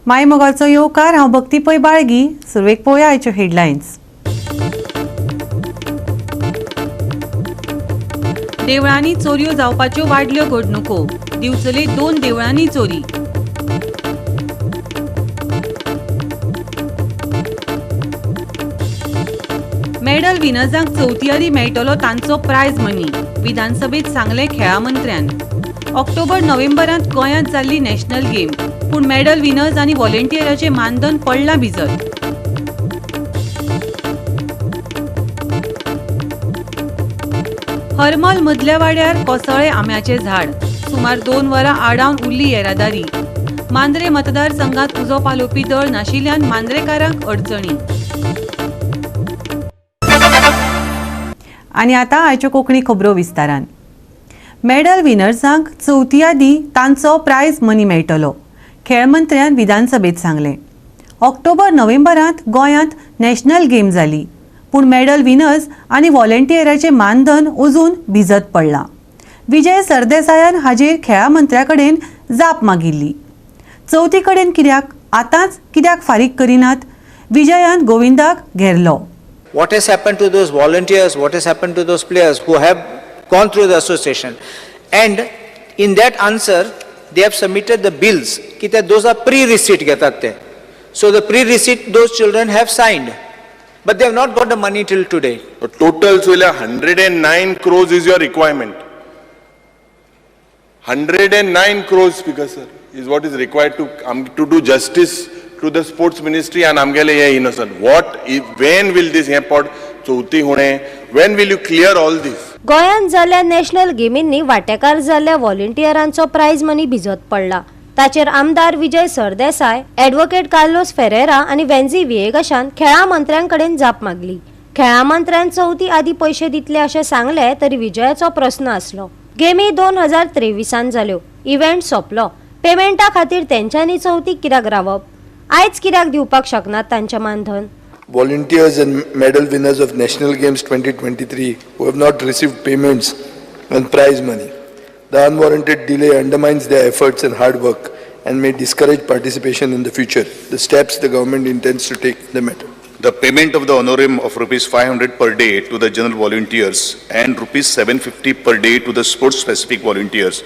मायमोगाचो येवकार हांव भक्ती पै बाळगी. सुरवेक पळोवया आयच्यो हेडलायन्स. देवळांनी चोरयो जावपाच्यो वाडल्यो घडणुको. दिवचले 2 देवळांनी चोरी. मेडल विनर्सांक चवथी मेळटलो तांचो प्रायज मनी. विधानसभेत सांगले खेळा मंत्र्यान. ऑक्टोबर नोव्हेंबरांत गोंयांत जाल्ली नॅशनल गेम, पूण मेडल विनर्स आनी व्हॉलंटियरांचें मानधन पडलां भिजत. हरमल मदल्या वाड्यार कोसळ्ळें आंब्याचें झाड. सुमार 2 वरां आडावन उरली येरादारी. मांद्रे मतदारसंघात उजो पालोवपी दळ नाशिल्ल्यान मांद्रेकारांक अडचणी. आनी आतां आयच्यो कोंकणी खबरो विस्तारान. मेडल विनर्सांक चवथी तांचो प्रायज मनी मेळटलो. खेळ मंत्र्यान विधानसभेत सांगलें. ऑक्टोबर नोव्हेंबरांत गोंयांत नॅशनल गेम जाली, पूण मेडल विनर्स आनी व्हॉलंटियरांचें मानधन अजून भिजत पडलां. विजय सरदेसायान हाजेर खेळा मंत्र्या कडेन जाप मागिल्ली. चवथी कडेन आतांच कित्याक फारीक करिनात? विजयान गोविंदाक घेरलो. What has happened to those volunteers? What has happened to those players who have gone through the association? And in that answer, they have submitted the bills. Those are pre-receipt getat te. So the pre-receipt, those children have signed, but they have not got the money till today. The total 109 crores is your requirement. 109 crores, Speaker sir, is what is required to do justice to the sports ministry and amgele ye innocent. When will this airport chauthi hone? When will you clear all this? गोंयांत जाल्ल्या national गेमींनी वांटेकार जाल्ल्या व्हॉलंटियरांचो prize मनी भिजत पडला. ताचेर आमदार Vijay Sardesai, advocate Carlos Ferreira आनी वेन्झी विएगाशान खेळा मंत्र्यांकडेन जाप मागली. खेळा मंत्र्यान चवथी आदी पैसे दितले अशें सांगले तरी विजयाचो प्रस्न आसलो. गेमी 2023 जाल्यो. इव्हेंट सोंपलो. पेमेंटा खातीर तेंच्यांनी चवथी कित्याक रावप? आयज कित्याक दिवपाक शकनात तांचें मानधन? Volunteers and medal winners of National Games 2023 who have not received payments and prize money. The unwarranted delay undermines their efforts and hard work and may discourage participation in the future. The steps the government intends to take in the matter. The payment of the honorarium of rupees 500 per day to the general volunteers and rupees 750 per day to the sports specific volunteers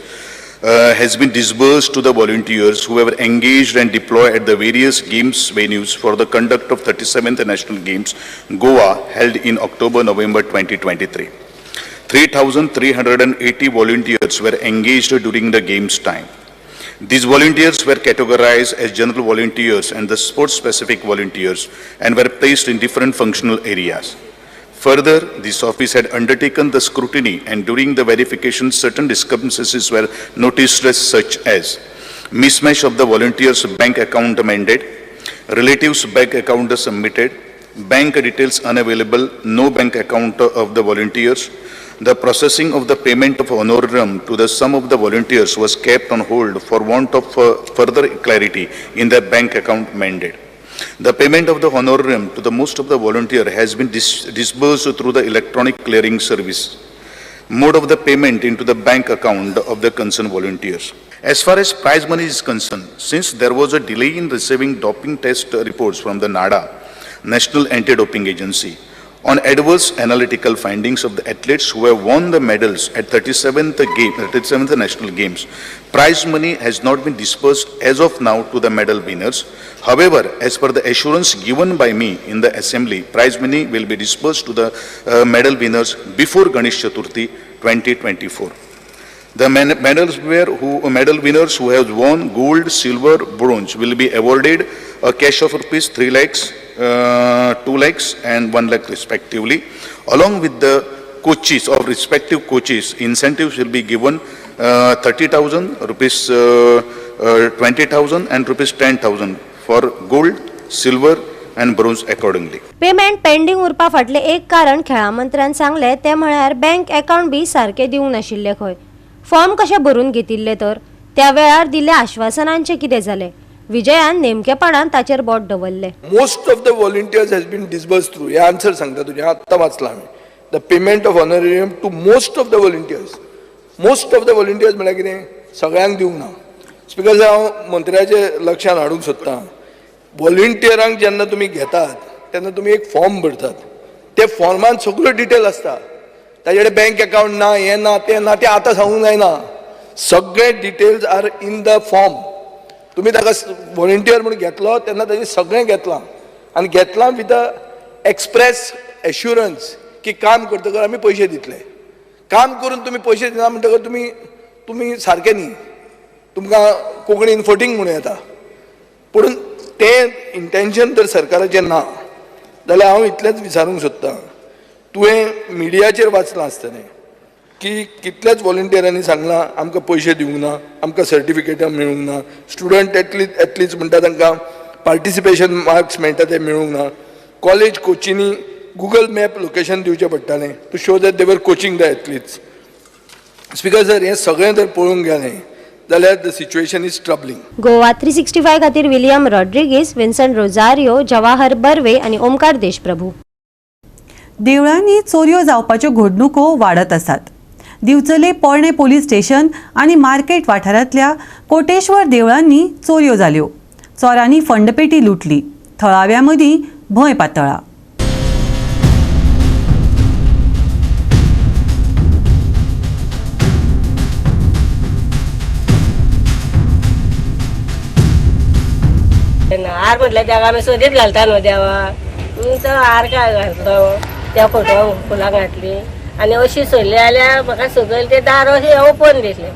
has been disbursed to the volunteers who were engaged and deployed at the various games venues for the conduct of 37th National Games, Goa, held in October-November 2023. 3,380 volunteers were engaged during the games time. These volunteers were categorized as general volunteers and the sports-specific volunteers and were placed in different functional areas. Further, this office had undertaken the scrutiny and during the verification certain discrepancies were noticed such as mismatch of the volunteer's bank account amended, relatives' bank account submitted, bank details unavailable, no bank account of the volunteers. The processing of the payment of honorarium to the sum of the volunteers was kept on hold for want of further clarity in the bank account amended. The payment of the honorarium to the most of the volunteer has been disbursed through the electronic clearing service. Mode of the payment into the bank account of the concerned volunteers. As far as prize money is concerned, since there was a delay in receiving doping test reports from the NADA, National Anti-Doping Agency, on adverse analytical findings of the athletes who have won the medals at 37th National Games, prize money has not been disbursed as of now to the medal winners. However, as per the assurance given by me in the assembly, prize money will be disbursed to the medal winners before Ganesh Chaturthi 2024. The medal winners who have won gold, silver, bronze will be awarded a cash of rupees 3 lakhs, 2 lakhs and 1 lakh respectively. Along with the coaches of respective coaches, incentives will be given 30,000, rupees 20,000 and rupees 10,000 for gold, silver and bronze accordingly. Payment pending उरपा फाटले एक कारण खेळा मंत्र्यान सांगले ते म्हळ्यार bank account बी सारखे दिवंक नाशिल्ले. खंय फॉर्म कशे भरून घेतिल्ले तर त्या वेळार दिल्ल्या आश्वासनांचे कितें जालें? विजयान नेमकेपणान ताचेर बोट दवरले. Most of the volunteers has been disbursed through. हे आन्सर सांगता तुझे आत्ता वाचला आम्ही. The payment of honorarium to most of the volunteers. Most of the volunteers म्हळ्यार कितें? सगळ्यांक दिवंक ना. स्पीकर साहेब, हांव मंत्र्याचे लक्षांत हाडूंक सोदतां. व्हॉलंटियरांक जेन्ना तुमी घेतात तेन्ना तुमी एक फॉर्म भरतात. ते फॉर्मान सगळ्यो डिटेल आसता. ताचे कडेन बँक अकाउंट ना, हें ना, तें ना, तें आतां सांगूंक जायना. सगळे details are in the form. तुमी ताका व्हॉलंटियर म्हणून घेतलो तेन्ना ताजें सगळें घेतलां आनी घेतलां विथ अ एक्सप्रेस एश्युरन्स की काम करतकर आमी पयशे दितले. काम करून तुमी पयशे दिना म्हणटकर तुमी सारके न्ही. तुमकां कोंकणीन फटींग म्हणूं येता. पूण तें इंटेन्शन जर सरकाराचें ना जाल्यार हांव इतलेंच विचारूंक सोदतां. तुवें मिडियाचेर वाचलां आसतलें की कितलेच व्हॉलंटियरांनी सांगलां आमकां पयशे दिवंक ना, आमकां सर्टिफिकेटां मेळूंक ना, स्टुडंट एथलीट्स म्हणटा तांकां पार्टिसिपेशन मार्क्स मेळटा ते मेळूंक ना, कॉलेज कोचींनी गुगल मॅप लोकेशन दिवचें पडटालें टू शो दॅट दे वर coaching the athletes. Speaker sir, हें सगळें जर पळोवंक गेलें जाल्यार the situation is troubling. Goa 365 खातीर विलियम रॉड्रिगीस, विन्संट रोजारियो, जवाहर बर्वे आणि ओमकार देशप्रभू. देवळांनी चोरयो जावपाच्यो घडणुको वाडत आसात. दिवचले पोरणे पोलीस स्टेशन आनी मार्केट वाठारांतल्या कोटेश्वर देवळांनी चोरयो जाल्यो. चोरांनी फंडपेटी लुटली. थळाव्यां मदीं भंय पातळ्ळा. हार म्हटलं देवा आम्ही सोदीत घालता न्हू देवा, तो हार काय घालतो त्या फोटो फुलां घातली आनी अशी सोडली जाल्यार म्हाका सकयल ते दार अशें ओपन दिसले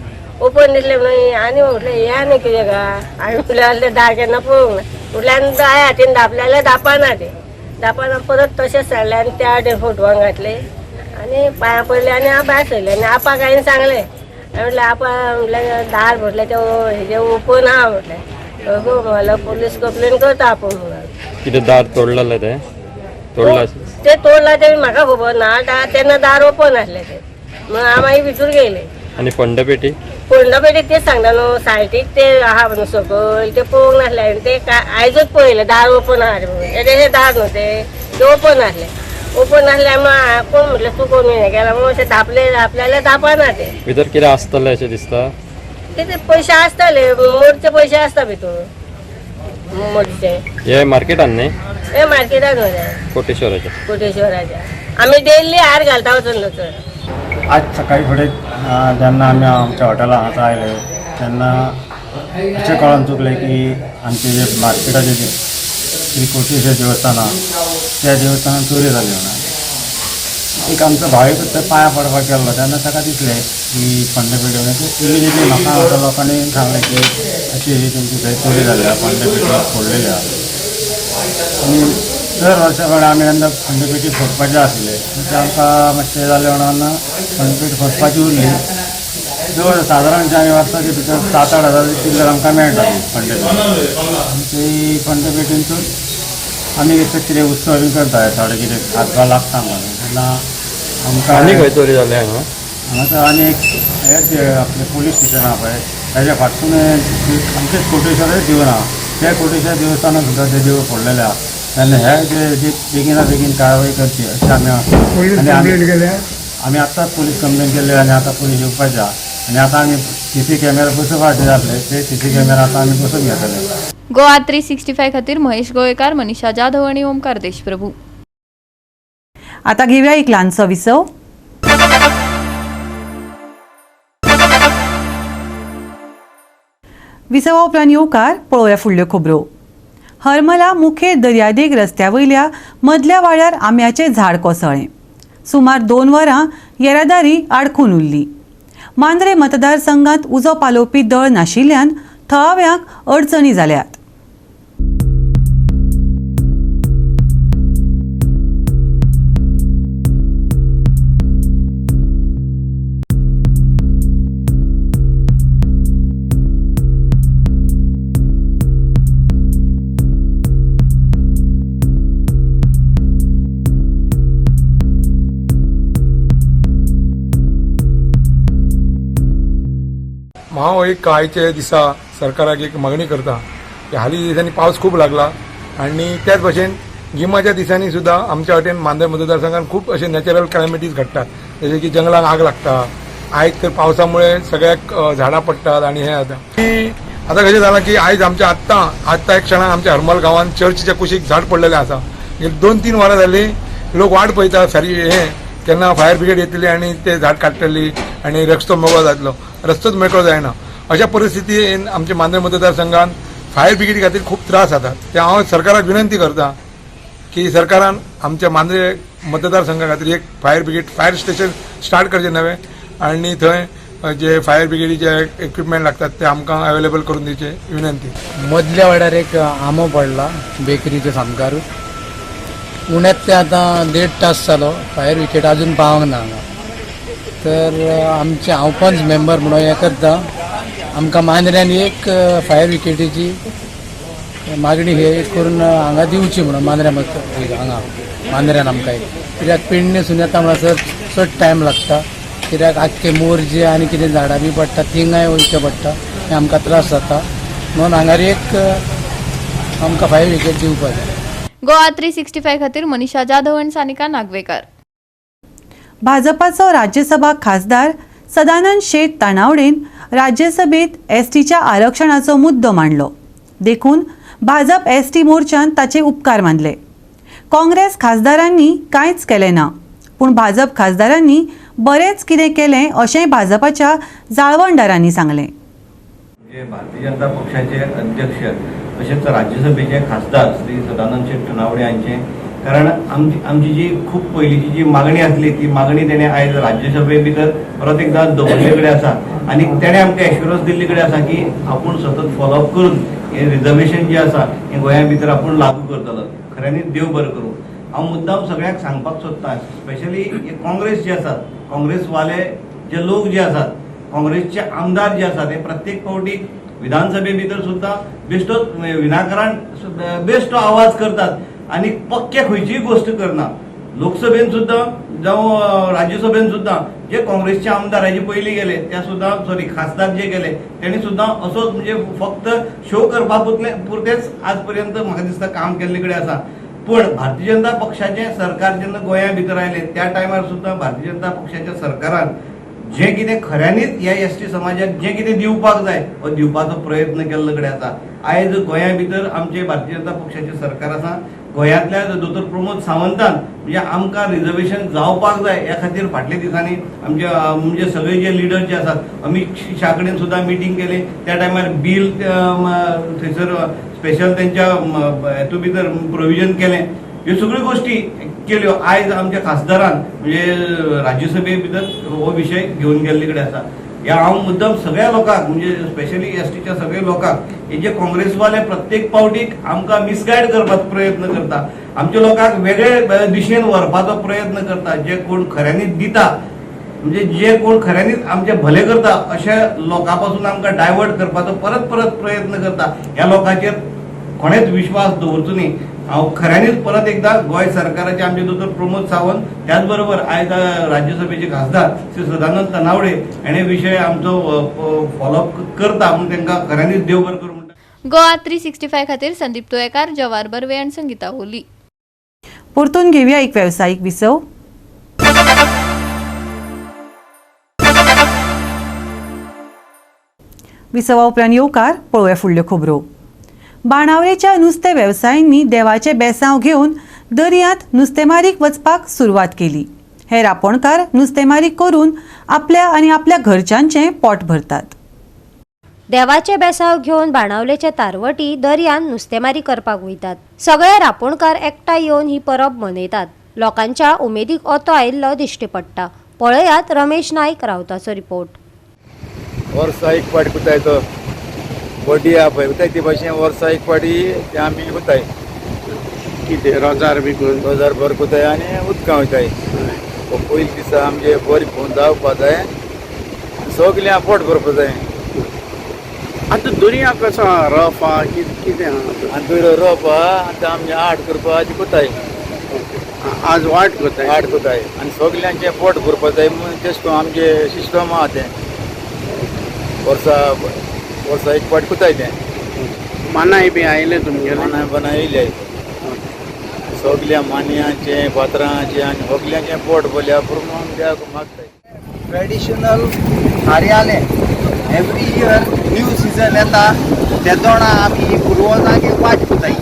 म्हणून आनी म्हटलें हें आनी कितें गा. हांवें म्हटल्यार ते दार केन्ना पळोवंक ना. म्हटल्यार दाय हातीन धापले जाल्यार धापाना ते. धापाना परत तशेंच हाडले आनी त्या वाटेन फोटवान घातले आनी पांयां पडले आनी हांव भायर सरलें आनी आपाक हांवें सांगलें. हांवें म्हटलें आपा म्हटल्यार दार म्हटलें ते हेजें ओपन आहा म्हटलें. हो मला पोलीस कंप्लेन करता आपण म्हणून. कितें दार तोडलेलें ते तोडला ते तोडला ते म्हाका खबर ना. तेन्ना दार ओपन आसले ते. मग हांव मागीर भितर गेले. आणि फंडपेटी फंडपेटीक तेच सांगता न्हू सायटीक ते आहा म्हणून सकयल ते पळोवंक नासले आनी ते आयजूच पळयलें दार ओपन आहा रे म्हणून. तेजे दार न्हू ते ओपन आसले. ओपन आसले मग कोण म्हटलें तूं कोण हें केला म्हणून अशें धापले जाल्यार धापना ते. भितर कितें आसतलें अशें दिसता. ते पयशे आसताले मोडचे पयशे आसता भितर मोडचे. हे मार्केटान न्ही हे मार्केटान न्हू कोटेश्वराच्या कोटेश्वराच्या. आम्ही डेली हार घालता वचून थंय. आज सकाळी फुडें जेन्ना आमी आमच्या हॉटेलांत हांगा आयले तेन्ना अशें कळून चुकलें की आमचे जे मार्केटाचें जे श्री कोटेश्वर देवस्थान आहा त्या देवस्थानान चोरी जाली म्हणून. एक आमचो भावीक थंय पांयां पडपाक गेल्लो तेन्ना ताका दिसलें की फंडपेटी इमिजिएटली म्हाका आमच्या लोकांनी सांगलें की अशी तुमची थंय चोरी जाल्या फंडपेटी फोडलेली आहा. आनी दर वर्सा कडेन आमी जेन्ना फंडपेटी फोडपाचें आसलें तें आमकां मातशें जालें म्हणून फंडपेटी फोडपाची उरली. जवळ सादारणशें आमी वर्साचे भितर 7-8 हजार चिल्लर आमकां मेळटाली फंडपेटी. ती फंडपेटींतून आमी कितें उत्सव बी करता थोडे कितें हातभार लागता म्हणून तेन्ना आमकां आनी खंय चोरी जाल्या हांगा. हांगा आनी एक हें जे आपलें पुलीस स्टेशन आहा पळय ताच्या फाटसून आमचेच कोटेश्वर देवूळ आहा त्या कोटेश्वर देवस्थानाक सुद्दां ते देवूळ फोडलेलें आहा. तेन्ना हे जे बेगिना बेगीन कारवाय करची अशें आमी आतांच पुलीस कंप्लेन केल्ली आनी आतां पुलीस येवपाचें आहा आनी आतां आमी CC कॅमेरा बसोवपाचे जातले ते CC कॅमेरा आतां आमी बसोवन घेतले. गोवा 365 खातीर महेश गोयकार, मनीषा जाधव आणि ओमकार देशप्रभू. आता घेऊया एक ल्हानसो विसव. विसवा उपरांत येवकार पळोवया फुडल्यो खबरो. हरमला मुखेल दर्यादेग रस्त्या वयल्या मदल्या वाड्यार आंब्याचें झाड कोसळ्ळें. सुमार 2 वरां येरादारी आडखून उरली. मांद्रे मतदारसंघात उजो पालोवपी दळ नाशिल्ल्यान थळाव्यांक अडचणी जाल्यात. हांव एक काळच्या दिसा सरकाराक एक मागणी करता की हालीं दिसांनी पावस खूब लागला आनी त्याच भशेन गिमाच्या दिसांनी सुद्दां आमच्या वाटेन मांद्रे मतदारसंघात खूब अशे नॅचरल कॅलॅमिटीज घडटात जशें की जंगलांक आग लागता. आयज तर पावसा मुळे सगळ्याक झाडां पडटात आनी हें जाता. आता कशें जालां की आयज आमच्या आत्ता एक क्षणान आमच्या हरमल गांवांत चर्चीच्या कुशीक झाड पडलेलें आसा. 2-3 वरां जालीं लोक वाट पळयता केन्ना फायर ब्रिगेड येतली आनी ते झाड काडटली आनी रस्तो मेकळो जातलो. रस्तोच मेकळो जायना. अशा परिस्थितीन आमच्या मांद्रे मतदारसंघात फायर ब्रिगेडी खातीर खूब त्रास जातात. ते हांव सरकाराक विनंती करता की सरकारान आमच्या मांद्रे मतदारसंघा खातीर एक फायर स्टेशन स्टार्ट करचें नवें आनी थंय जे फायर ब्रिगेडीचे इक्विपमेंट लागतात ते आमकां अवेलेबल करून दिवचे विनंती. मदल्या वाड्यार एक आंबो पडला बेकरीच्या सामकारूच. उण्यात ते आतां 1.5 तास जालो फायर ब्रिगेड अजून पावंक ना हांगा. तर आमचे हांव पंच मेंबर म्हणून हें करता, आमकां मांद्र्यान एक फायर ब्रिगेडीची मागणी हे करून हांगा दिवची म्हणून हांगा मांद्र्यान आमकां एक. कित्याक पेडणे सुनेता म्हणसर चड टायम लागता. कित्याक आख्खे मोरजे आनी कितें झाडां बी पडटा थिंगाय वयचें पडटा आनी आमकां त्रास जाता. म्हणून हांगार एक आमकां फायर ब्रिगेड दिवपाक जाय. गोवा 365 खातीर मनीषा जाधव आनी सानिका नागवेकर. भाजपाचो राज्यसभा खासदार सदानंद शेट तानावडेन राज्यसभेत एसटीच्या आरक्षणाचो मुद्दो मांडलो. देखून भाजप एसटी मोर्चान ताचे उपकार मानले. काँग्रेस खासदारांनी कांयच केलें ना, पूण भाजप खासदारांनी बरेच कितें केलें अशेंय भाजपाच्या जाळवणदारांनी सांगलें. भारतीय जनता पक्षाचे अध्यक्ष तसेच राज्यसभेचे खासदार श्री सदानंद शेट तानावडे यांचे, कारण आमची जी खूप पहिलीची जी मागणी असली ती मागणी तेणे आयज राज्यसभे भितर परत एकदा दवरले कडेन आसा आनी तेणे आमकां एश्युरन्स दिल्ले कडेन आसा की आपूण सतत फॉलोअप करून हे रिजर्वेशन जे आसा हे गोंया भितर आपूण लागू करतलो. खऱ्यांनीच देव बरें करूं. हांव मुद्दाम सगळ्यांक सांगपाक सोदतां, स्पेशली काँग्रेस जे आसात, काँग्रेसवाले जे लोक जे आसात, काँग्रेसचे आमदार जे आसात, हे प्रत्येक फावटी विधानसभे भितर सुद्दां बेश्टो विनाकारण बेश्टो आवाज करतात आनी पक्के खंयचीय गोष्ट करना. लोकसभेन सुद्दां जावं राज्यसभेन सुद्दां जे काँग्रेसचे आमदार हेजे पयलीं गेले ते सुद्दां खासदार जे गेले तेणी सुद्दां असोच म्हणजे फक्त शो करपा पुरतेच आज पर्यंत म्हाका दिसता काम केल्ले कडेन आसा. पण भारतीय जनता पक्षाचे सरकार जेन्ना गोंया भितर आयले त्या टायमार सुद्दां भारतीय जनता पक्षाच्या सरकारान जे कितें खऱ्यांनीच ह्या एसटी समाजाक जे कितें दिवपाक जाय हो दिवपाचो प्रयत्न केल्लो कडेन आसा. आयज गोंया भितर आमचे भारतीय जनता पक्षाचे सरकार आसा. गोंयांतल्या दोतोर प्रमोद सावंतान म्हणजे आमकां रिजर्वेशन जावपाक जाय ह्या खातीर फाटल्या दिसांनी आमचे म्हणजे सगळे जे लिडर जे आसात अमित शहा कडेन सुद्दां मिटींग केली. त्या टायमार बील थंयसर स्पेशल तेंच्या हेतू भितर प्रोविजन केलें. ह्यो सगळ्यो गोश्टी केल्यो. आयज आमच्या खासदारान म्हणजे राज्यसभे भितर हो विशय घेवन गेल्ले कडेन आसा. ह्या हांव मुद्दम सगळ्या लोकांक म्हणजे स्पेशली एसटीच्या सगळ्या लोकांक हे जे काँग्रेसवाले प्रत्येक फावटीक आमकां मिसगायड करपाचो प्रयत्न करता, आमच्या लोकांक वेगळे दिशेन व्हरपाचो प्रयत्न करता, जे कोण खऱ्यांनीच दिता म्हणजे जे कोण खऱ्यांनीच आमचे भले करता अशा लोकां पासून आमकां डायवर्ट करपाचो परत प्रयत्न करता. ह्या लोकांचेर कोणेच विश्वास दवरचो न्ही. हांव खऱ्यांनीच परत एकदा गोंय सरकाराचे आमचे दोतोर प्रमोद सावंत त्याच बरोबर आयज राज्यसभेचे खासदार श्री सदानंद तानावडे हेणे विशय आमचो फॉलोअप करता म्हणून तांकां खऱ्यांनीच देव बरें करूं म्हणटा. गोवा 365 खातीर संदीप तुयेकार, जवाहर बर्वे आनी संगीता ओली. परतून घेवया एक वेवसायीक विसव. विसवा उपरांत येवकार पळोवया फुडल्यो खबरो. बाणावलेच्या नुस्तें वेवसायांनी देवाचे बेसांव घेवन दर्यांत नुस्तेमारीक वचपाक सुरवात केली. हे रांपोणकार नुस्तेमारी करून आपल्या आनी आपल्या घरच्यांचें पोट भरतात. देवाचे बेसांव घेवन बाणावलेचे तारवटी दर्यान नुस्तेमारी करपाक वयतात. सगळे रांपोणकार एकठांय येवन ही परब मनयतात. लोकांच्या उमेदीक ओतो आयिल्लो दिश्टी पडटा. पळयात रमेश नाईक रावताचो रिपोर्ट. वर्सा एक पाटी कुताय तो बॉडी पळय उताय ते भाशेन वर्सा एक पाटी ते आमी उताय कितें रोजार बी करून रोजार भर कोताय आनी उदकां वयताय. पयलीं दिसा आमगे बरी फोन जावपा जाय, सगळ्यां पोट भरपा जाय. आतां दर्या कसो आहा, रफ आहा कितें आहा? आनी दर्या रफ आहा आतां आमगे आट करपा ती कोताय. आज वाट कोताय आनी सगळ्यांचें पोट भरपा जाय म्हणून तेश आमगे सिस्टम आहा तें. वर्सा एक पाटी कोताय तें. मानाय बी आयले तुमगे? मानाय बनाय येयले. सगळ्या मानयांचें पात्रांचें आनी सगळ्यांचें पोट भरल्या प्रमाण देवाक मागताय. ट्रेडिशनल कार्यालय एवरी इयर न्यू सीजन येता तेदोणा आमी पुर्वजांक एक वाट कोताय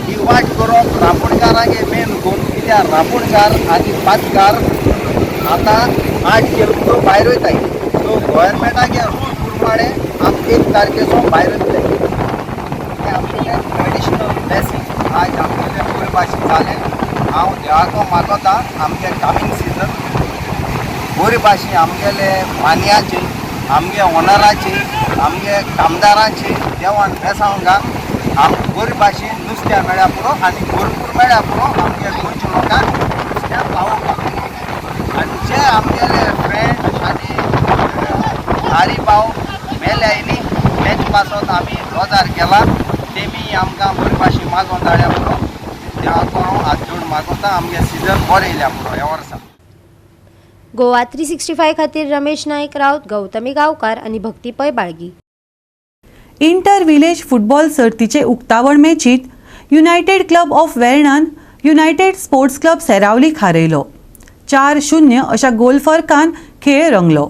ही वाट करप रापणकारांक मेन कोण कित्याक रापणकार आनी पातकार आतां 8 किलोमीटर भायर वयताय सो गोवोरमेंटाचे रूल प्रमाणे आमकां 1 तारखेचो भायर वयतले हे आमचे ट्रेडिशनल ब्लेसिंग आज आमगेले बरे भाशेन जालें हांव देवाको मागोता आमगे कमिंग सीजन बरे भाशेन आमगेले मानयाचे आमगे ओनराचे आमगे कामदारांचे देवान बेसांव घाल आमकां बरे भाशेन नुस्त्या मेळ्या पुरो आनी भरपूर मेळ्या पुरो आमगे गोंयच्या लोकांक नुस्त्या पावोवपाक आनी जे आमगेले फ्रेंड आनी हारी भाव मेल्याय न्ही तेच पासत आमी रोजार केला तेमी आमकां बरे भाशेन मागोवन धाडल्या पुरो देवाको हांव हात जोड मागोता आमगे सिजन बरें येयल्या पुरो ह्या वर्सा गोवा 365 खातीर रमेश नाईक राऊत, गौतमी गांवकार आणि भक्ती पै बाळगी. इंटर विलेज फुटबॉल सर्तीचे उक्तावण मॅचीत युनायटेड क्लब ऑफ वेर्णान युनायटेड स्पोर्ट्स क्लब सेरावलीक हारयलो. 4-0 अशा गोल फरकान खेळ रंगलो.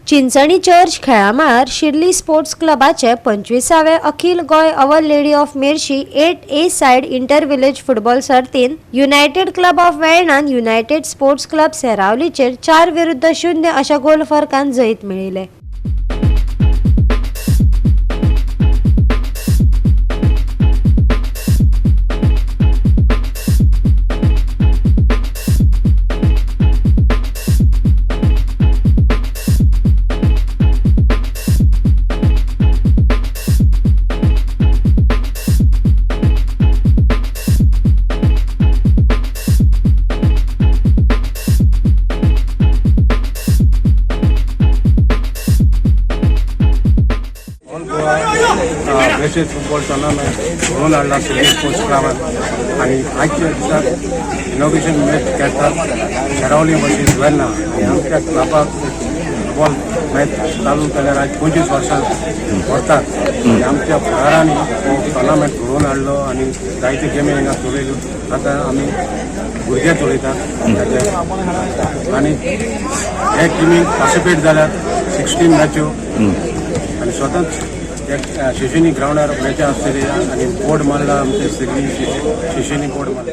चिंचणी चर्च खेळामाळार शिर्ली स्पोर्ट्स क्लबाचे 25वे अखिल Goa Our Lady of Mercy 8A side inter village football सर्तीन युनायटेड क्लब ऑफ वेर्णान युनायटेड स्पोर्ट्स क्लब सेरावलीचेर 4-0 अशा गोल फरकान जैत मेळयले. बेसिस फुटबॉल टुर्नामेंट घडोवन हाडला सिटी स्पोर्ट्स क्लबान आनी आजच्या दिसाक इनॉग्रेशन मॅच खेळटात सेरावली वर्सीस वेर्ना आनी आमच्या क्लबाक फुटबॉल मॅच चालू केल्यार आज 25 वर्सां व्हरतात आनी आमच्या फुडारांनी हो टुर्नामेंट घडोवन हाडलो आनी जायते गेमी हिंगा चलयल्यो. आतां आमी भुरगे चलयतात आनी हे टिमीक पार्टिसिपेट जाल्यार 16 मॅच्यो आनी स्वतंच शिशिनी ग्राउंडार मॅच आसतली आनी बोर्ड मारला आमचे सगळी शिशिनी बोर्ड मारला.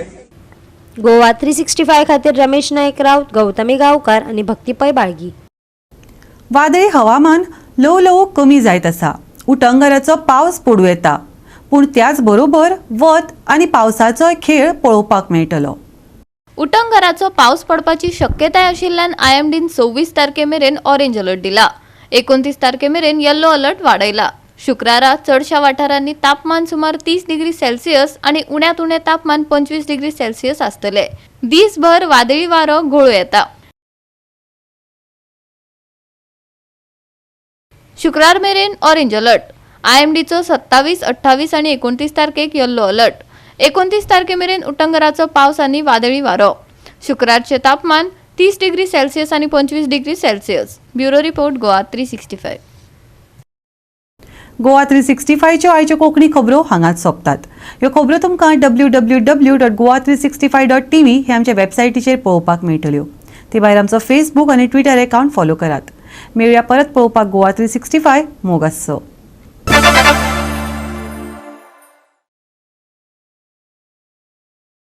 गोवा 365 खातीर रमेश नाईक राऊत, गौतमी गांवकार आणि भक्ती पै बाळगी. वादळी हवामान ल्हव ल्हव कमी जायत आसा. उटंगराचो पावस पडू येता पूण त्याच बरोबर वत आनी पावसाचो खेळ पळोवपाक मेळटलो. उटंगराचो पावस पडपाची शक्यताय आशिल्ल्यान IMDन 26 तारखेमेरेन ऑरेंज अलर्ट दिला. 29 तारखेमेरेन येल्लो अलर्ट वाडयला. शुक्रारा चडशा वाठारांनी तापमान सुमार 30 डिग्री सेल्सियस आणि उण्यांत उणें तापमान 25 डिग्री सेल्सियस आसतले. दिसभर वादळी वारो घोळू येता. शुक्रार मेरेन ऑरेंज अलर्ट. IMDचो 27, 28 आणि 29 तारखेक येल्लो अलर्ट. 29 तारखेमेरेन उटंगराचो पावस आनी वादळी वारो. शुक्रारचे तापमान 30 डिग्री सेल्सियस आणि 25 degree Celsius. Bureau report Goa 365. Goa 365 च्यो आयच्यो कोंकणी खबरो हांगाच सोंपतात. ह्यो खबरो तुमकां www.goa365.tv हे आमच्या वेबसायटीचेर पळोवपाक मेळटल्यो. ते भायर आमचो फेसबूक आनी ट्विटर अकाउंट फॉलो करात. मेळुया परत पळोवपाक गोवा 365 मोग आसचो.